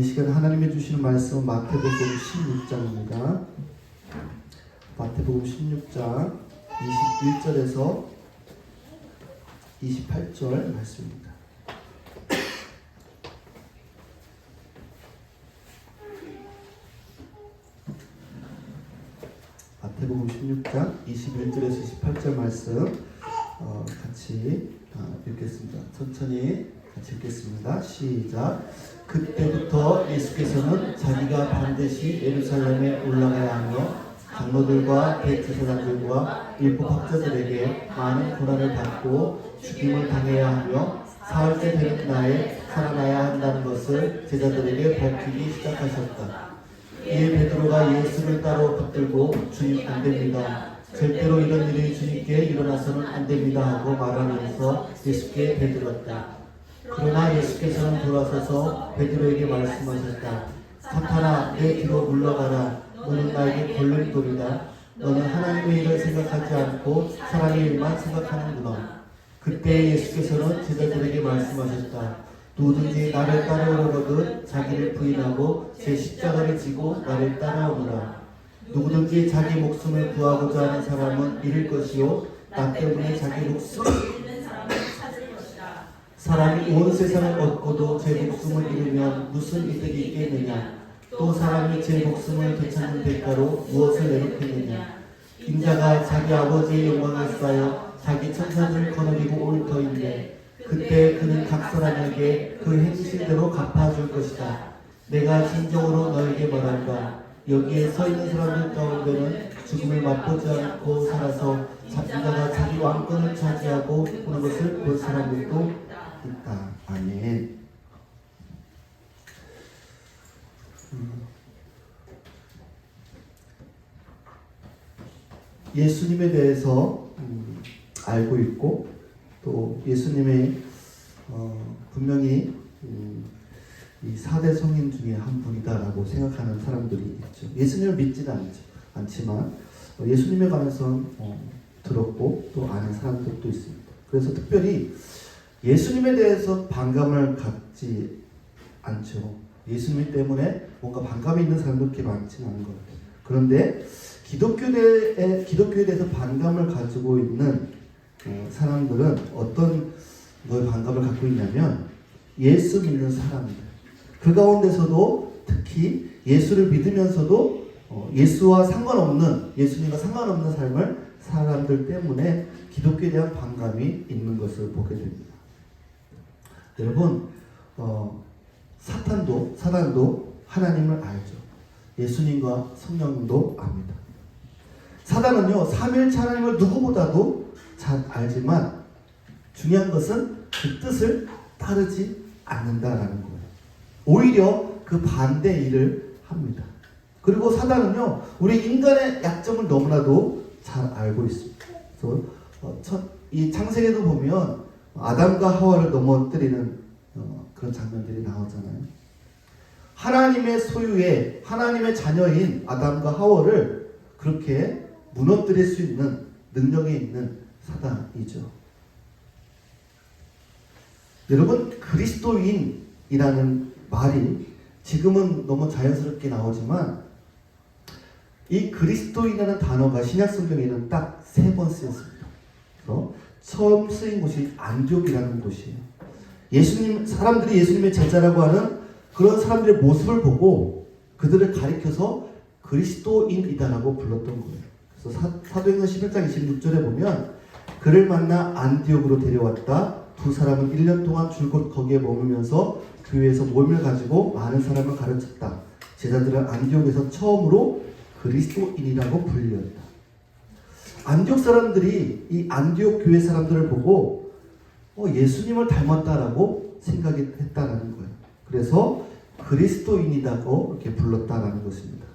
이 시간 하나님이 주시는 말씀은 마태복음 16장입니다. 마태복음 16장 21절에서 28절 말씀입니다. 마태복음 16장 21절에서 28절 말씀 같이 읽겠습니다. 천천히 같이 읽겠습니다. 시작. 그때부터 예수께서는 자기가 반드시 예루살렘에 올라가야 하며 장로들과 대제사장들과 율법학자들에게 많은 고난을 받고 죽임을 당해야 하며 사흘째 되는 날에 살아나야 한다는 것을 제자들에게 밝히기 시작하셨다. 이에 베드로가 예수를 따로 붙들고 주님 안 됩니다. 절대로 이런 일이 주님께 일어나서는 안 됩니다 하고 말하면서 예수께 대들었다. 그러나 예수께서는 돌아서서 베드로에게 말씀하셨다. 사탄아, 내 뒤로 물러가라. 너는 나에게 걸림돌이다. 너는 하나님의 일을 생각하지 않고 사람의 일만 생각하는구나. 그때 예수께서는 제자들에게 말씀하셨다. 누구든지 나를 따라오려거든 자기를 부인하고 제 십자가를 지고 나를 따라오너라. 누구든지 자기 목숨을 구하고자 하는 사람은 잃을 것이요 나 때문에 자기 목숨을 잃는 사람은 찾을 것이다. 사람이 온 세상을 얻고도 제 목숨을 잃으면 무슨 이득이 있겠느냐. 또 사람이 제 목숨을 되찾는 대가로 무엇을 내놓겠느냐. 인자가 자기 아버지의 영광을 쌓여 자기 천사들을 거느리고 올 터인데 그때 그는 각 사람에게 그 행실대로 갚아줄 것이다. 내가 진정으로 너에게 말한다. 여기에 서 있는 사람들 가운데는 죽음을 맛보지 않고 살아서 인자가 자기 왕권을 차지하고 오는 것을 볼 사람들도 있다. 아멘. 예수님에 대해서 알고 있고 또 예수님의 분명히 이 4대 성인 중에 한 분이다라고 생각하는 사람들이 있죠. 예수님을 믿지는 않지만 예수님에 관해서는 들었고 또 아는 사람들도 있습니다. 그래서 특별히 예수님에 대해서 반감을 갖지 않죠. 예수님 때문에 뭔가 반감이 있는 사람도 그렇게 많지는 않은 것 같아요. 그런데 기독교에 대해서 반감을 가지고 있는 사람들은 어떤 거에 반감을 갖고 있냐면 예수 믿는 사람들. 그 가운데서도 특히 예수를 믿으면서도 예수님과 상관없는 삶을 사람들 때문에 기독교에 대한 반감이 있는 것을 보게 됩니다. 여러분, 사단도 하나님을 알죠. 예수님과 성령도 압니다. 사단은요, 삼위일체 하나님을 누구보다도 잘 알지만 중요한 것은 그 뜻을 따르지 않는다라는 거예요. 오히려 그 반대 일을 합니다. 그리고 사단은요, 우리 인간의 약점을 너무나도 잘 알고 있습니다. 그래서 이 창세기도 보면 아담과 하와를 넘어뜨리는 그런 장면들이 나오잖아요. 하나님의 소유의 하나님의 자녀인 아담과 하와를 그렇게 무너뜨릴 수 있는 능력이 있는 사단이죠. 여러분, 그리스도인이라는 말이 지금은 너무 자연스럽게 나오지만 이 그리스도인이라는 단어가 신약성경에는 딱 3번 쓰였습니다. 그래서 처음 쓰인 곳이 안디옥이라는 곳이에요. 사람들이 예수님의 제자라고 하는 그런 사람들의 모습을 보고 그들을 가리켜서 그리스도인이다라고 불렀던 거예요. 그래서 사도행전 11장 26절에 보면 그를 만나 안디옥으로 데려왔다. 두 사람은 1년 동안 줄곧 거기에 머물면서 교회에서 모임을 가지고 많은 사람을 가르쳤다. 제자들은 안디옥에서 처음으로 그리스도인이라고 불렸다. 안디옥 사람들이 이 안디옥 교회 사람들을 보고 예수님을 닮았다라고 생각이 했다라는 거예요. 그래서 그리스도인이라고 이렇게 불렀다라는 것입니다.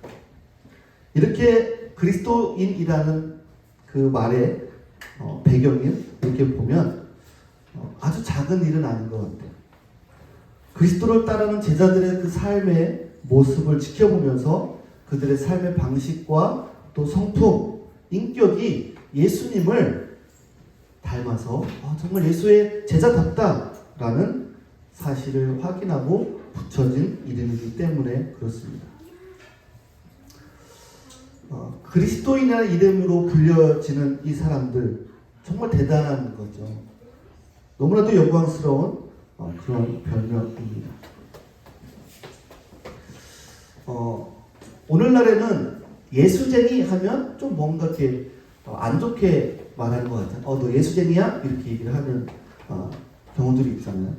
이렇게 그리스도인이라는 그 말의 배경을 이렇게 보면 아주 작은 일은 아닌 것 같아요. 그리스도를 따르는 제자들의 그 삶의 모습을 지켜보면서 그들의 삶의 방식과 또 성품, 인격이 예수님을 닮아서 정말 예수의 제자답다라는 사실을 확인하고 붙여진 이름이기 때문에 그렇습니다. 그리스도인이라는 이름으로 불려지는 이 사람들 정말 대단한 거죠. 너무나도 영광스러운 그런 별명입니다. 오늘날에는 예수쟁이 하면 좀 뭔가 이렇게 안 좋게 말하는 것 같아요. 너 예수쟁이야? 이렇게 얘기를 하는 경우들이 있잖아요.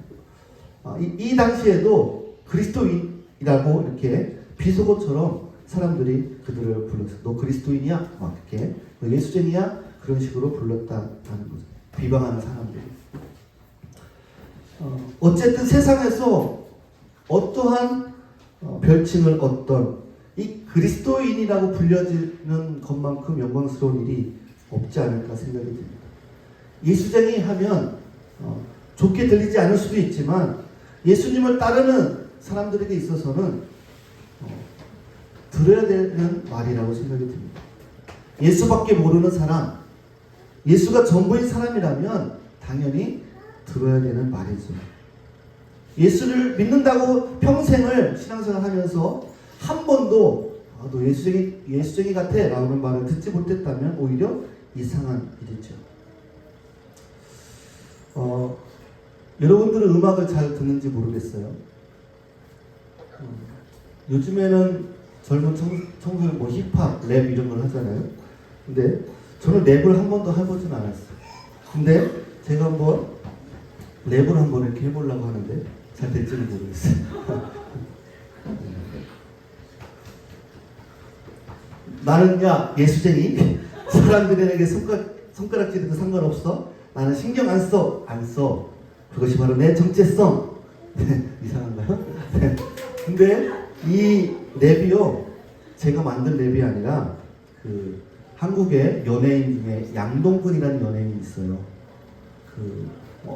이 당시에도 그리스도인이라고 이렇게 비속어처럼 사람들이 그들을 불렀어요. 너 그리스도인이야? 막 이렇게 너 예수쟁이야? 그런 식으로 불렀다는 거죠. 비방하는 사람들이. 어쨌든 세상에서 어떠한 별칭을 얻던 이 그리스도인이라고 불려지는 것만큼 영광스러운 일이 없지 않을까 생각이 듭니다. 예수쟁이 하면 좋게 들리지 않을 수도 있지만 예수님을 따르는 사람들에게 있어서는 들어야 되는 말이라고 생각이 듭니다. 예수밖에 모르는 사람, 예수가 전부인 사람이라면 당연히 들어야 되는 말이죠. 예수를 믿는다고 평생을 신앙생활 하면서 한 번도 너 예수쟁이 같아 라는 말을 듣지 못했다면 오히려 이상한 일이죠. 여러분들은 음악을 잘 듣는지 모르겠어요. 요즘에는 젊은 청소년 뭐 힙합, 랩 이런 걸 하잖아요. 근데 저는 랩을 한 번도 해보진 않았어요. 근데 제가 한번 랩을 한번 이렇게 해보려고 하는데 잘 될지는 모르겠어요. 나는 야 예수쟁이 사람들에게 손가락질해도 상관없어. 나는 신경 안 써. 그것이 바로 내 정체성. 이상한가요? 근데 이 랩이요 제가 만든 랩이 아니라 그 한국의 연예인 중에 양동근이라는 연예인이 있어요.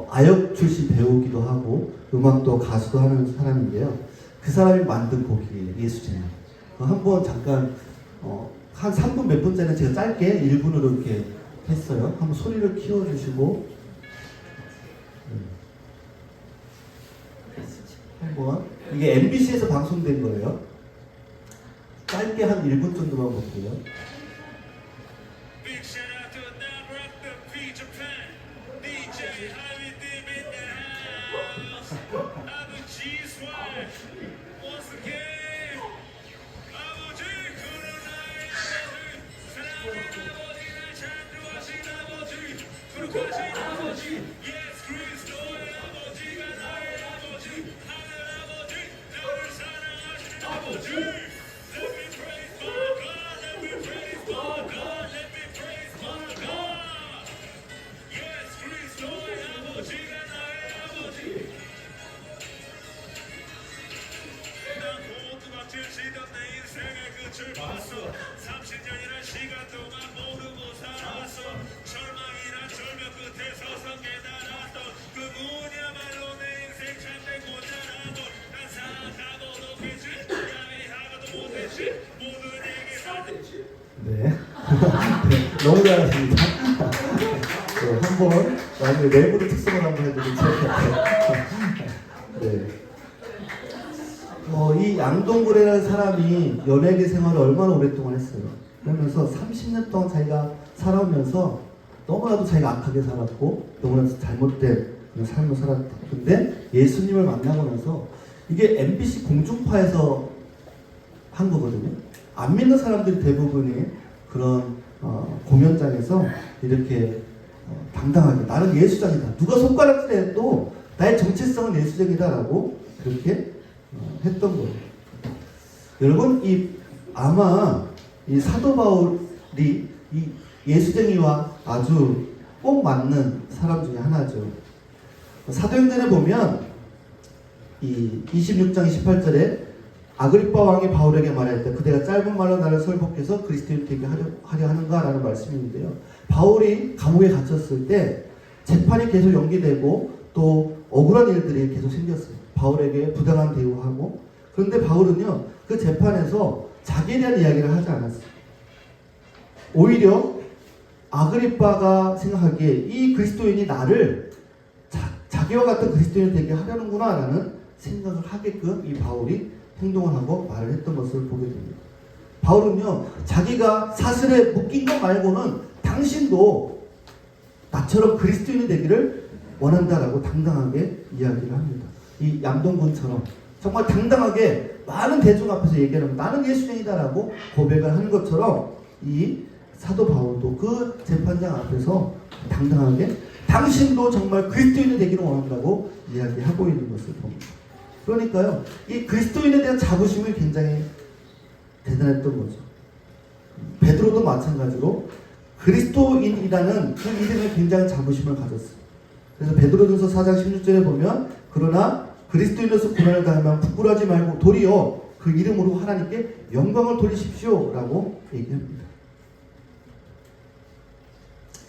아역 출신 배우기도 하고 음악도 가수도 하는 사람인데요. 그 사람이 만든 곡이에요. 예수쟁이. 한번 잠깐 한 3분 몇 분짜리는 제가 짧게 1분으로 이렇게 했어요. 한번 소리를 키워주시고 한번 이게 MBC에서 방송된 거예요. 짧게 한 1분 정도만 볼게요. 네. 너무 잘하십니다. 네, 한번 나중에 내부의 특성을 한번 해보면 좋을 것 같아요. 네. 이 양동근이라는 사람이 연예계 생활을 얼마나 오랫동안 했어요. 그러면서 30년 동안 자기가 살아오면서 너무나도 자기가 악하게 살았고 너무나도 잘못된 삶을 살았다. 근데 예수님을 만나고 나서 이게 MBC 공중파에서 한 거거든요. 안 믿는 사람들이 대부분이 그런 공연장에서 이렇게 당당하게 나는 예수장이다. 누가 손가락질해도 나의 정체성은 예수장이다라고 그렇게 했던 거예요. 여러분 아마 이 사도 바울이 이 예수쟁이와 아주 꼭 맞는 사람 중에 하나죠. 사도행전에 보면 이 26장 28절에 아그리빠 왕이 바울에게 말할 때 그대가 짧은 말로 나를 설복해서 그리스도인 되게 하려 하는가 라는 말씀인데요. 바울이 감옥에 갇혔을 때 재판이 계속 연기되고 또 억울한 일들이 계속 생겼어요. 바울에게 부당한 대우하고. 그런데 바울은요 그 재판에서 자기에 대한 이야기를 하지 않았어요. 오히려 아그리빠가 생각하기에 이 그리스도인이 나를 자기와 같은 그리스도인이 되게 하려는구나 라는 생각을 하게끔 이 바울이 행동을 하고 말을 했던 것을 보게 됩니다. 바울은요, 자기가 사슬에 묶인 것 말고는 당신도 나처럼 그리스도인이 되기를 원한다라고 당당하게 이야기를 합니다. 이 양동근처럼 정말 당당하게 많은 대중 앞에서 얘기하는 나는 예수님이다라고 고백을 하는 것처럼 이 사도 바울도 그 재판장 앞에서 당당하게 당신도 정말 그리스도인이 되기를 원한다고 이야기하고 있는 것을 봅니다. 그러니까요, 이 그리스도인에 대한 자부심이 굉장히 대단했던 거죠. 베드로도 마찬가지로 그리스도인이라는 그 이름에 굉장히 자부심을 가졌어요. 그래서 베드로전서 4장 16절에 보면 그러나 그리스도인으로서 고난을 당하면 부끄러워하지 말고 도리어 그 이름으로 하나님께 영광을 돌리십시오 라고 얘기합니다.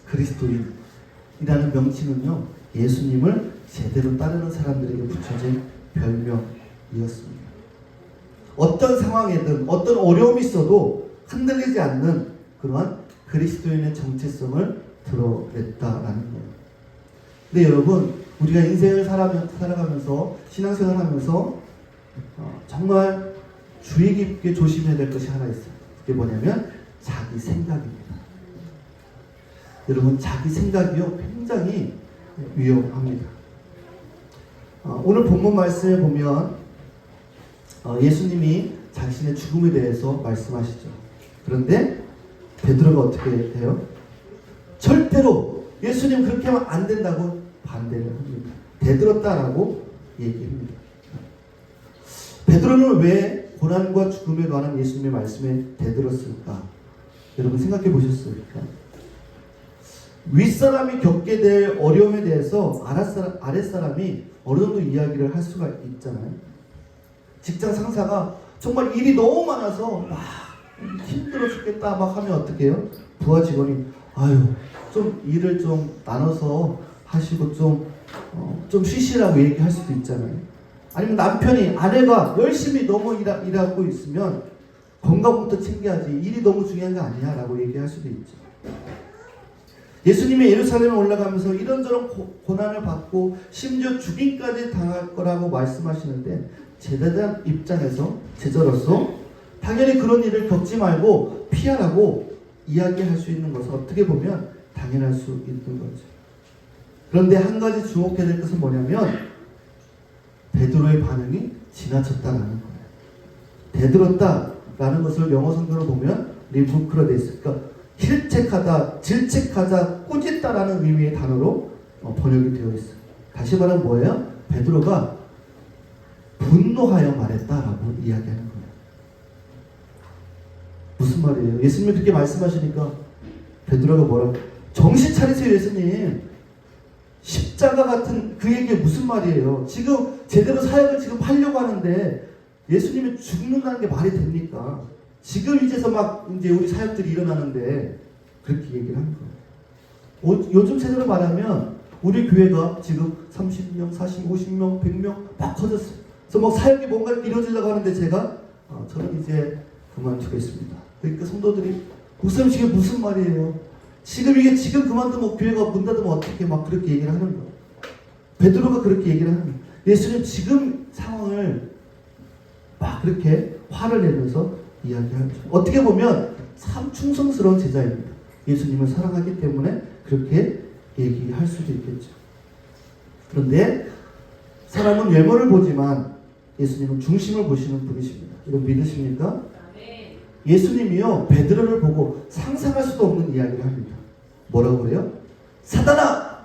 그리스도인이라는 명칭은요, 예수님을 제대로 따르는 사람들에게 붙여진 별명이었습니다. 어떤 상황에든 어떤 어려움이 있어도 흔들리지 않는 그러한 그리스도인의 정체성을 드러냈다라는 거예요. 근데 여러분, 우리가 인생을 살아가면서 신앙생활하면서 정말 주의 깊게 조심해야 될 것이 하나 있어요. 그게 뭐냐면 자기 생각입니다. 여러분, 자기 생각이요 굉장히 위험합니다. 오늘 본문 말씀에 보면 예수님이 자신의 죽음에 대해서 말씀하시죠. 그런데 베드로가 어떻게 해요? 절대로 예수님 그렇게 하면 안 된다고 반대를 합니다. 대들었다라고 얘기합니다. 베드로는 왜 고난과 죽음에 관한 예수님의 말씀에 대들었을까? 여러분 생각해 보셨습니까? 윗사람이 겪게 될 어려움에 대해서 아랫사람이 어느 정도 이야기를 할 수가 있잖아요. 직장 상사가 정말 일이 너무 많아서 막 힘들어 죽겠다 막 하면 어떻게 해요? 부하 직원이 아유 좀 일을 좀 나눠서 하시고 좀 쉬시라고 얘기할 수도 있잖아요. 아니면 남편이 아내가 열심히 너무 일하고 있으면 건강부터 챙겨야지 일이 너무 중요한 거 아니야 라고 얘기할 수도 있죠. 예수님이 예루살렘에 올라가면서 이런저런 고난을 받고 심지어 죽임까지 당할 거라고 말씀하시는데 제자들 입장에서 제자로서 당연히 그런 일을 겪지 말고 피하라고 이야기할 수 있는 것은 어떻게 보면 당연할 수 있는 거죠. 그런데 한 가지 주목해야 될 것은 뭐냐면 베드로의 반응이 지나쳤다는 거예요. 대들었다라는 것을 영어 성경으로 보면 리부크로 되어 있어요. 그러니까 힐책하다, 질책하다, 꾸짖다라는 의미의 단어로 번역이 되어 있어요. 다시 말하면 뭐예요? 베드로가 분노하여 말했다라고 이야기하는 거예요. 무슨 말이에요? 예수님이 그렇게 말씀하시니까 베드로가 뭐라고? 정신 차리세요 예수님. 십자가 같은 그 얘기 무슨 말이에요? 지금 제대로 사역을 지금 하려고 하는데 예수님이 죽는다는 게 말이 됩니까? 지금 이제서 막 이제 우리 사역들이 일어나는데 그렇게 얘기를 하는 거예요. 요즘 세대로 말하면 우리 교회가 지금 30명, 40, 50명, 100명 막 커졌어요. 그래서 막 사역이 뭔가 이루어지려고 하는데 제가 저는 이제 그만두겠습니다. 그러니까 성도들이 목사님 이게 무슨 말이에요? 지금 그만두면 교회가 문 닫으면 어떻게 막 그렇게 얘기를 하는 거예요. 베드로가 그렇게 얘기를 하는 거예요. 예수님 지금 상황을 막 그렇게 화를 내면서 이야기하죠. 어떻게 보면 참 충성스러운 제자입니다. 예수님을 사랑하기 때문에 그렇게 얘기할 수도 있겠죠. 그런데 사람은 외모를 보지만 예수님은 중심을 보시는 분이십니다. 이건 믿으십니까? 예수님이요 베드로를 보고 상상할 수도 없는 이야기를 합니다. 뭐라고 그래요? 사단아!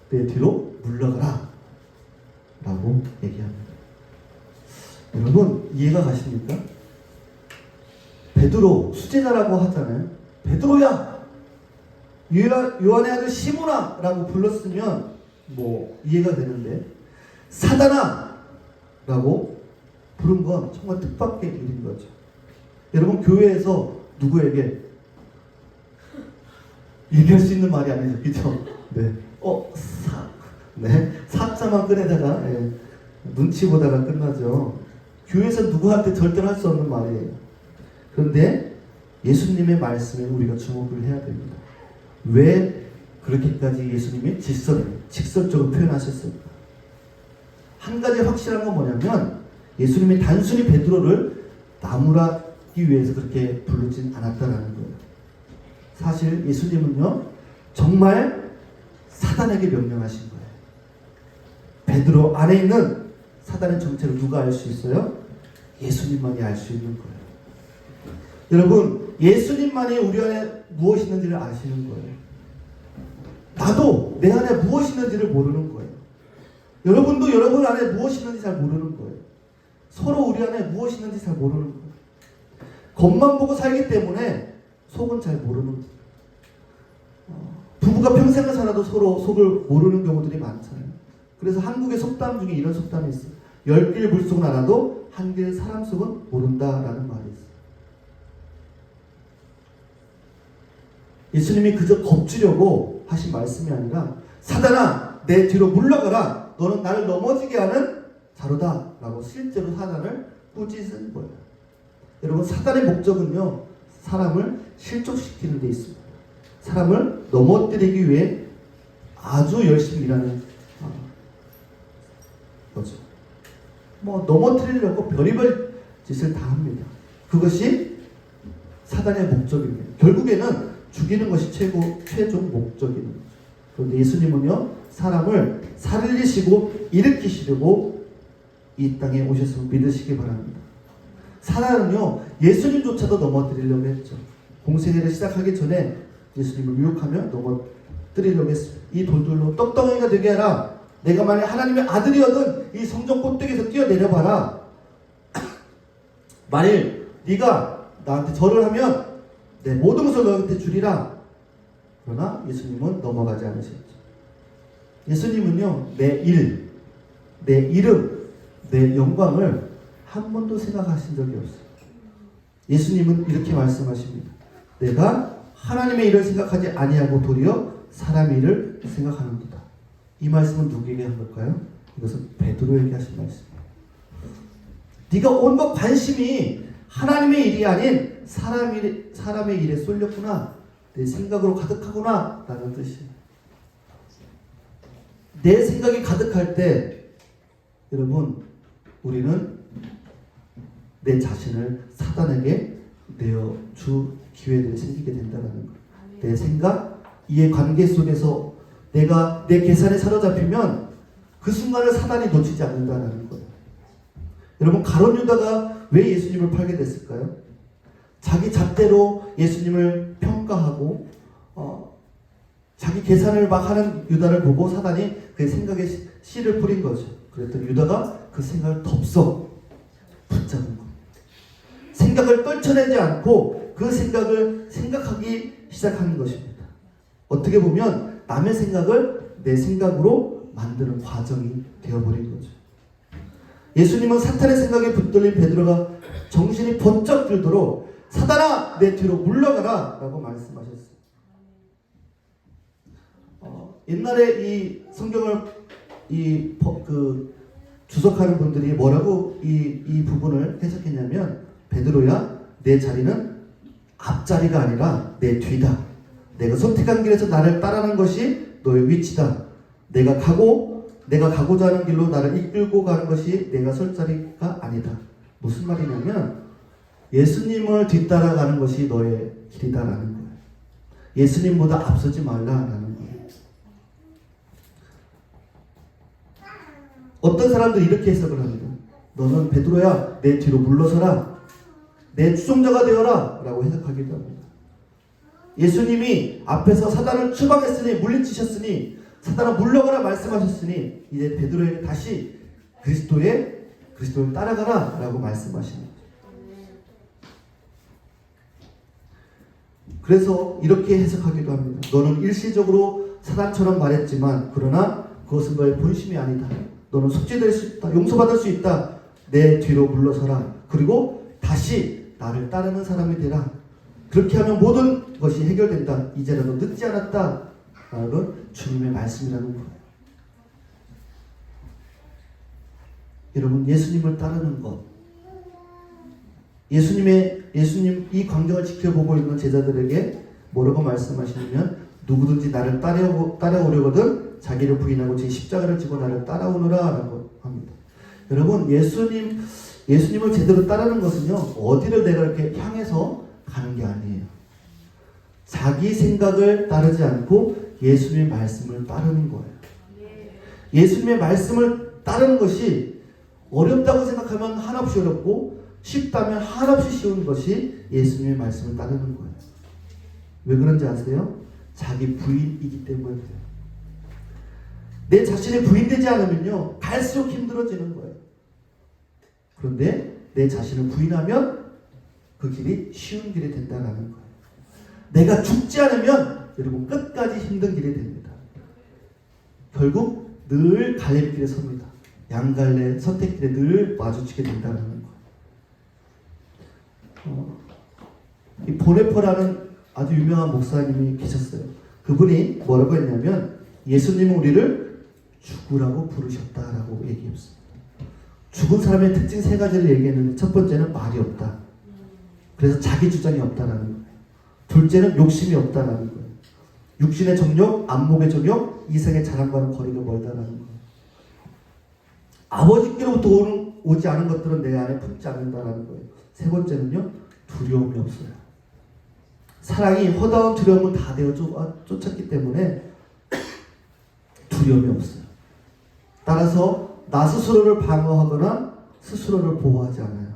내 뒤로 물러가라 라고 얘기합니다. 여러분 이해가 가십니까? 베드로 수제자라고 하잖아요. 베드로야! 요한의 아들 시몬아! 라고 불렀으면 뭐 이해가 되는데 사단아! 라고 부른 건 정말 뜻밖의 일인 거죠. 여러분 교회에서 누구에게 얘기할 수 있는 말이 아니죠. 그죠? 네. 사자만 꺼내다가 눈치 보다가 끝나죠. 교회에서 누구한테 절대로 할 수 없는 말이에요. 그런데 예수님의 말씀에 우리가 주목을 해야 됩니다. 왜 그렇게까지 예수님이 직설적으로 표현하셨을까? 한 가지 확실한 건 뭐냐면 예수님이 단순히 베드로를 나무라기 위해서 그렇게 부르진 않았다라는 거예요. 사실 예수님은요 정말 사단에게 명령하신 거예요. 베드로 안에 있는 사단의 정체를 누가 알 수 있어요? 예수님만이 알 수 있는 거예요. 여러분, 예수님만이 우리 안에 무엇이 있는지를 아시는 거예요. 나도 내 안에 무엇이 있는지를 모르는 거예요. 여러분도 여러분 안에 무엇이 있는지 잘 모르는 거예요. 서로 우리 안에 무엇이 있는지 잘 모르는 거예요. 겉만 보고 살기 때문에 속은 잘 모르는 거예요. 부부가 평생을 살아도 서로 속을 모르는 경우들이 많잖아요. 그래서 한국의 속담 중에 이런 속담이 있어요. 10길 물속은 알아도 한 길 사람 속은 모른다라는 말이 있어요. 예수님이 그저 겁주려고 하신 말씀이 아니라 사단아 내 뒤로 물러가라 너는 나를 넘어지게 하는 자로다 라고 실제로 사단을 꾸짖은 거예요. 여러분 사단의 목적은요 사람을 실족시키는 데 있습니다. 사람을 넘어뜨리기 위해 아주 열심히 일하는 거죠. 뭐 넘어뜨리려고 별의별 짓을 다 합니다. 그것이 사단의 목적입니다. 결국에는 죽이는 것이 최종 목적인 거죠. 그런데 예수님은요 사람을 살리시고 일으키시려고 이 땅에 오셨음을 믿으시기 바랍니다. 사단은요 예수님조차도 넘어뜨리려고 했죠. 공생애를 시작하기 전에 예수님을 유혹하며 넘어뜨리려고 했습니다. 이 돌들로 떡덩이가 되게 하라. 내가 만약 하나님의 아들이거든 이 성전 꼭대기에서 뛰어내려봐라. 만일 네가 나한테 절을 하면 내 모든 것을 너한테 주리라. 그러나 예수님은 넘어가지 않으셨죠. 예수님은요 내 일, 내 이름, 내 영광을 한 번도 생각하신 적이 없어요. 예수님은 이렇게 말씀하십니다. 내가 하나님의 일을 생각하지 아니하고 도리어 사람의 일을 생각하는도다. 이 말씀은 누구에게 한 걸까요? 이것은 베드로에게 하신 말씀입니다. 네가 온갖 관심이 하나님의 일이 아닌 사람의 일에 쏠렸구나. 내 생각으로 가득하구나 라는 뜻이에요. 내 생각이 가득할 때 여러분 우리는 내 자신을 사단에게 내어줄 기회들이 생기게 된다는 거예요. 내 생각, 이해 관계 속에서 내가 내 계산에 사로잡히면 그 순간을 사단이 놓치지 않는다는 거예요. 여러분 가룟 유다가 왜 예수님을 팔게 됐을까요? 자기 잣대로 예수님을 평가하고 자기 계산을 막 하는 유다를 보고 사단이 그 생각에 씨를 뿌린 거죠. 그랬더니 유다가 그 생각을 덥석 붙잡은 거예요. 생각을 떨쳐내지 않고 그 생각을 생각하기 시작하는 것입니다. 어떻게 보면 남의 생각을 내 생각으로 만드는 과정이 되어버린 거죠. 예수님은 사탄의 생각에 붙들린 베드로가 정신이 번쩍 들도록 사단아 내 뒤로 물러가라 라고 말씀하셨어요. 옛날에 이 성경을 주석하는 분들이 뭐라고 이 부분을 해석했냐면 베드로야 내 자리는 앞자리가 아니라 내 뒤다. 내가 선택한 길에서 나를 따르는 것이 너의 위치다. 내가 가고자 하는 길로 나를 이끌고 가는 것이 내가 설 자리가 아니다. 무슨 말이냐면 예수님을 뒤따라가는 것이 너의 길이다라는 거예요. 예수님보다 앞서지 말라라는 거예요. 어떤 사람들이 이렇게 해석을 합니다. 너는 베드로야 내 뒤로 물러서라. 내 추종자가 되어라 라고 해석하기도 합니다. 예수님이 앞에서 사단을 추방했으니 물리치셨으니 사단아 물러가라 말씀하셨으니 이제 베드로에게 다시 그리스도를 따라가라 라고 말씀하십니다. 그래서 이렇게 해석하기도 합니다. 너는 일시적으로 사단처럼 말했지만 그러나 그것은 너의 본심이 아니다. 너는 속죄될 수 있다. 용서받을 수 있다. 내 뒤로 물러서라. 그리고 다시 나를 따르는 사람이 되라. 그렇게 하면 모든 것이 해결된다. 이제라도 늦지 않았다. 라는 주님의 말씀이라는 거예요. 여러분 예수님을 따르는 것, 예수님 이 광경을 지켜보고 있는 제자들에게 뭐라고 말씀하시냐면 누구든지 나를 따라오려거든 자기를 부인하고 제 십자가를 지고 나를 따라오느라 라고 합니다. 여러분, 예수님을 제대로 따르는 것은요, 어디를 내가 이렇게 향해서 가는 게 아니에요. 자기 생각을 따르지 않고 예수님의 말씀을 따르는 거예요. 예수님의 말씀을 따르는 것이 어렵다고 생각하면 한없이 어렵고 쉽다면 한없이 쉬운 것이 예수님의 말씀을 따르는 거예요. 왜 그런지 아세요? 자기 부인이기 때문에 그래요. 내 자신이 부인되지 않으면요, 갈수록 힘들어지는 거예요. 그런데 내 자신을 부인하면 그 길이 쉬운 길이 된다는 거예요. 내가 죽지 않으면 여러분 끝까지 힘든 길이 됩니다. 결국 늘 갈림길에 섭니다. 양갈래 선택길에 늘 마주치게 된다는 거예요. 이 보네퍼라는 아주 유명한 목사님이 계셨어요. 그분이 뭐라고 했냐면 예수님은 우리를 죽으라고 부르셨다라고 얘기했습니다. 죽은 사람의 특징 세 가지를 얘기했는데 첫 번째는 말이 없다. 그래서 자기 주장이 없다라는 거예요. 둘째는 욕심이 없다라는 거예요. 육신의 정욕, 안목의 정욕, 이생의 자랑과는 거리가 멀다라는 거예요. 아버지께로부터 오지 않은 것들은 내 안에 품지 않는다라는 거예요. 세 번째는요, 두려움이 없어요. 사랑이 허다한 두려움을 다 되어 쫓았기 때문에 두려움이 없어요. 따라서 나 스스로를 방어하거나 스스로를 보호하지 않아요.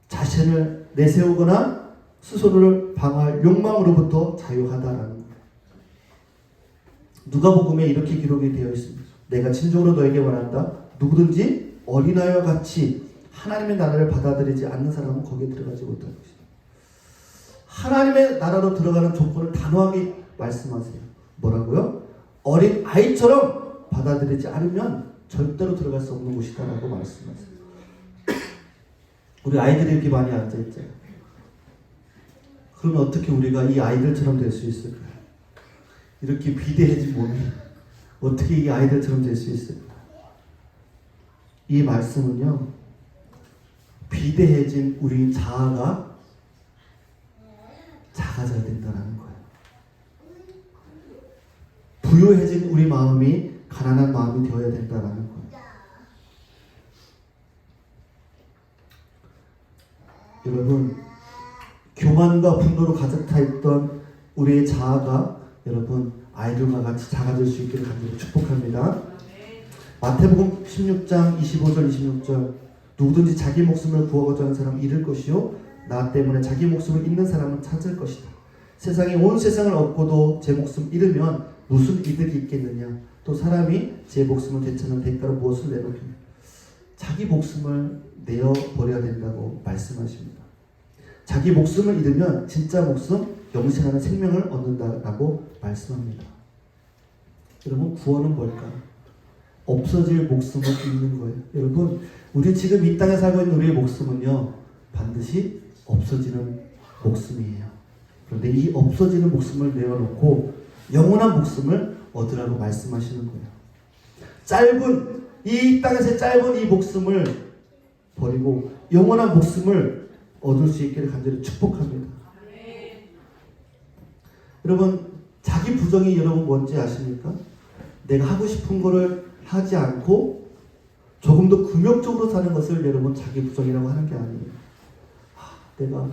자신을 내세우거나 스스로를 방어할 욕망으로부터 자유하다라는 거예요. 누가복음에 이렇게 기록이 되어 있습니다. 내가 진정으로 너에게 말한다. 누구든지 어린아이와 같이 하나님의 나라를 받아들이지 않는 사람은 거기에 들어가지 못할 것이다. 하나님의 나라로 들어가는 조건을 단호하게 말씀하세요. 뭐라고요? 어린 아이처럼 받아들이지 않으면 절대로 들어갈 수 없는 곳이다 라고 말씀하세요. 우리 아이들이 이렇게 많이 앉아있잖아요. 그러면 어떻게 우리가 이 아이들처럼 될 수 있을까요? 이렇게 비대해진 몸이 어떻게 이 아이들처럼 될 수 있을까요? 이 말씀은요, 비대해진 우리 자아가 작아져야 된다는 거예요. 부유해진 우리 마음이 가난한 마음이 되어야 된다는 거예요. 여러분, 교만과 분노로 가득 차 있던 우리의 자아가 여러분 아이들과 같이 작아질 수 있기를 간절히 축복합니다. 마태복음 16장 25절 26절 누구든지 자기 목숨을 구하고자 하는 사람은 잃을 것이요 나 때문에 자기 목숨을 잃는 사람은 찾을 것이다. 세상에 온 세상을 얻고도 제 목숨 잃으면 무슨 이득이 있겠느냐. 또 사람이 제 목숨을 되찾는 대가로 무엇을 내놓겠느냐. 자기 목숨을 내어버려야 된다고 말씀하십니다. 자기 목숨을 잃으면 진짜 목숨, 영생하는 생명을 얻는다라고 말씀합니다. 여러분, 구원은 뭘까요? 없어질 목숨을 잃는 거예요. 여러분, 우리 지금 이 땅에 살고 있는 우리의 목숨은요, 반드시 없어지는 목숨이에요. 그런데 이 없어지는 목숨을 내어놓고 영원한 목숨을 얻으라고 말씀하시는 거예요. 이 땅에서의 짧은 이 목숨을 버리고 영원한 목숨을 얻을 수 있기를 간절히 축복합니다. 여러분, 자기 부정이 여러분 뭔지 아십니까? 내가 하고 싶은 거를 하지 않고 조금 더 금욕적으로 사는 것을 여러분 자기 부정이라고 하는 게 아니에요. 내가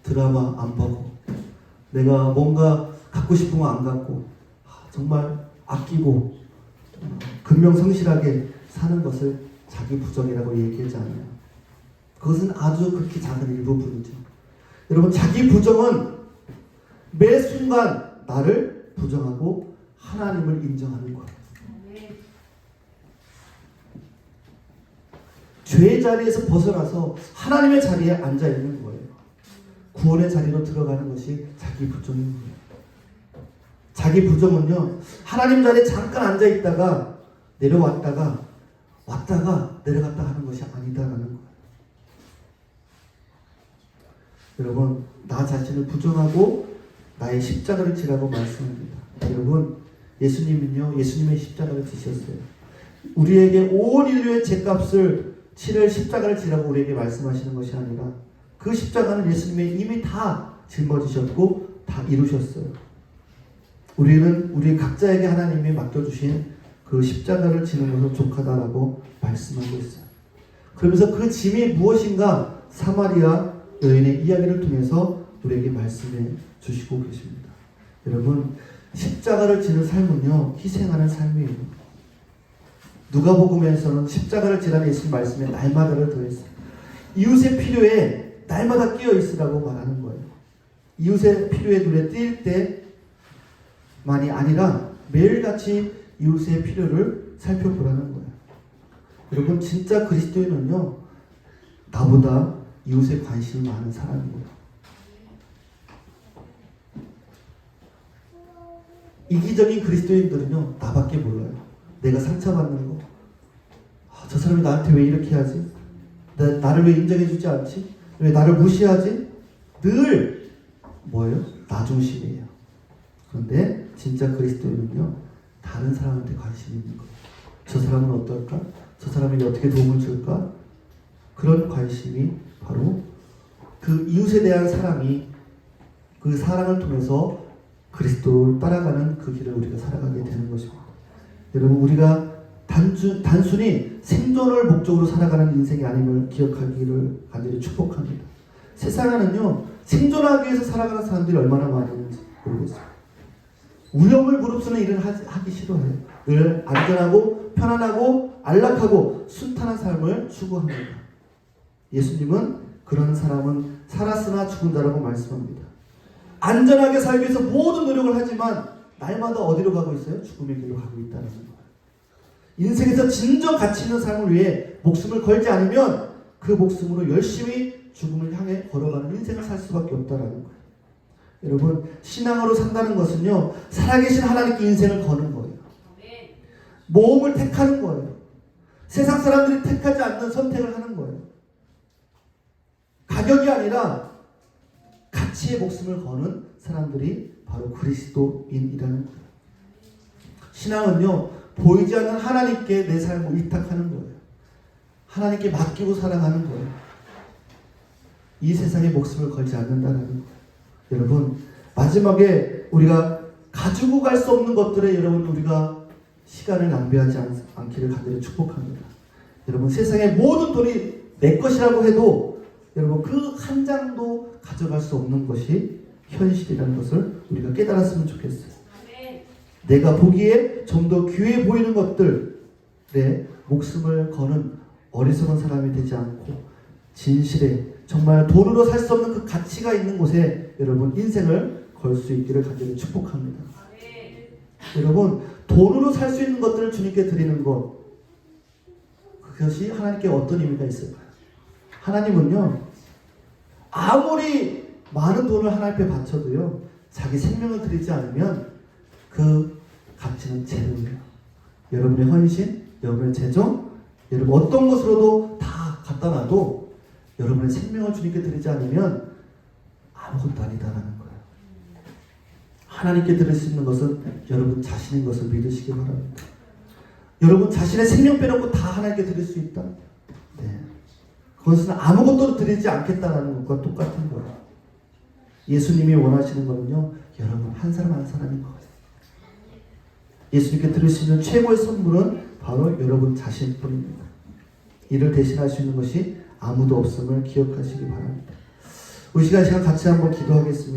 드라마 안 보고 내가 뭔가 갖고 싶은 거 안 갖고 정말 아끼고 근명성실하게 사는 것을 자기 부정이라고 얘기하지 않아요. 그것은 아주 극히 작은 일부분이죠. 여러분, 자기 부정은 매 순간 나를 부정하고 하나님을 인정하는 거예요. 죄의 자리에서 벗어나서 하나님의 자리에 앉아 있는 거예요. 구원의 자리로 들어가는 것이 자기 부정인 거예요. 자기 부정은요, 하나님 자리에 잠깐 앉아 있다가 내려왔다가 왔다가 내려갔다 하는 것이 아니다라는 거예요. 여러분, 나 자신을 부정하고 나의 십자가를 지라고 말씀합니다. 여러분, 예수님은요, 예수님의 십자가를 지셨어요. 우리에게 온 인류의 죄값을 치를 십자가를 지라고 우리에게 말씀하시는 것이 아니라 그 십자가는 예수님이 이미 다 짊어지셨고 다 이루셨어요. 우리는 우리 각자에게 하나님이 맡겨주신 그 십자가를 지는 것은 족하다라고 말씀하고 있어요. 그러면서 그 짐이 무엇인가 사마리아 여인의 이야기를 통해서 우리에게 말씀해 주시고 계십니다. 여러분, 십자가를 지는 삶은요, 희생하는 삶이에요. 누가복음에서는 십자가를 지라는 예수님 말씀에 날마다를 더했어요. 이웃의 필요에 날마다 끼어 있으라고 말하는 거예요. 이웃의 필요에 눈에 띌 때만이 아니라 매일같이 이웃의 필요를 살펴보라는 거예요. 여러분, 진짜 그리스도인은요, 나보다 이웃에 관심이 많은 사람이에요. 이기적인 그리스도인들은요, 나밖에 몰라요. 내가 상처받는 거. 저 사람이 나한테 왜 이렇게 하지? 나를 왜 인정해주지 않지? 왜 나를 무시하지? 늘 뭐예요? 나 중심이에요. 그런데 진짜 그리스도인은요, 다른 사람한테 관심이 있는 거예요. 저 사람은 어떨까? 저 사람에게 어떻게 도움을 줄까? 그런 관심이 바로 그 이웃에 대한 사랑이, 그 사랑을 통해서 그리스도를 따라가는 그 길을 우리가 살아가게 되는 것입니다. 여러분, 우리가 단순히 생존을 목적으로 살아가는 인생이 아님을 기억하기를 간절히 축복합니다. 세상에는요, 생존하기 위해서 살아가는 사람들이 얼마나 많이 있는지 모르겠어요. 위험을 무릅쓰는 일은 하기 싫어해요. 늘 안전하고 편안하고 안락하고 순탄한 삶을 추구합니다. 예수님은 그런 사람은 살았으나 죽은 자라고 말씀합니다. 안전하게 살기 위해서 모든 노력을 하지만 날마다 어디로 가고 있어요? 죽음의 길로 가고 있다는 거예요. 인생에서 진정 가치 있는 삶을 위해 목숨을 걸지 않으면 그 목숨으로 열심히 죽음을 향해 걸어가는 인생을 살 수밖에 없다는 거예요. 여러분, 신앙으로 산다는 것은요, 살아계신 하나님께 인생을 거는 거예요. 모험을 택하는 거예요. 세상 사람들이 택하지 않는 선택을 하는 거예요. 가격이 아니라 가치의 목숨을 거는 사람들이 바로 그리스도인이라는 거예요. 신앙은요, 보이지 않는 하나님께 내 삶을 위탁하는 거예요. 하나님께 맡기고 살아가는 거예요. 이 세상에 목숨을 걸지 않는다는 거예요. 여러분, 마지막에 우리가 가지고 갈 수 없는 것들에 여러분, 우리가 시간을 낭비하지 않기를 간절히 축복합니다. 여러분, 세상의 모든 돈이 내 것이라고 해도 여러분, 그 한 장도 가져갈 수 없는 것이 현실이라는 것을 우리가 깨달았으면 좋겠어요. 내가 보기에 좀 더 귀해 보이는 것들에 목숨을 거는 어리석은 사람이 되지 않고 진실에 정말 돈으로 살 수 없는 그 가치가 있는 곳에 여러분, 인생을 걸 수 있기를 간절히 축복합니다. 여러분, 돈으로 살 수 있는 것들을 주님께 드리는 것, 그것이 하나님께 어떤 의미가 있을까요? 하나님은요, 아무리 많은 돈을 하나님 앞에 바쳐도요, 자기 생명을 드리지 않으면 그 가치는 제로예요. 여러분의 헌신, 여러분의 재정, 여러분 어떤 것으로도 다 갖다 놔도 여러분의 생명을 주님께 드리지 않으면 아무것도 아니다라는 거예요. 하나님께 드릴 수 있는 것은 여러분 자신인 것을 믿으시기 바랍니다. 여러분 자신의 생명 빼놓고 다 하나님께 드릴 수 있다? 네. 그것은 아무것도 드리지 않겠다라는 것과 똑같은 거예요. 예수님이 원하시는 거는요, 여러분 한 사람 한 사람인 거예요. 예수님께 드릴 수 있는 최고의 선물은 바로 여러분 자신뿐입니다. 이를 대신할 수 있는 것이 아무도 없음을 기억하시기 바랍니다. 우리 시간 같이 한번 기도하겠습니다.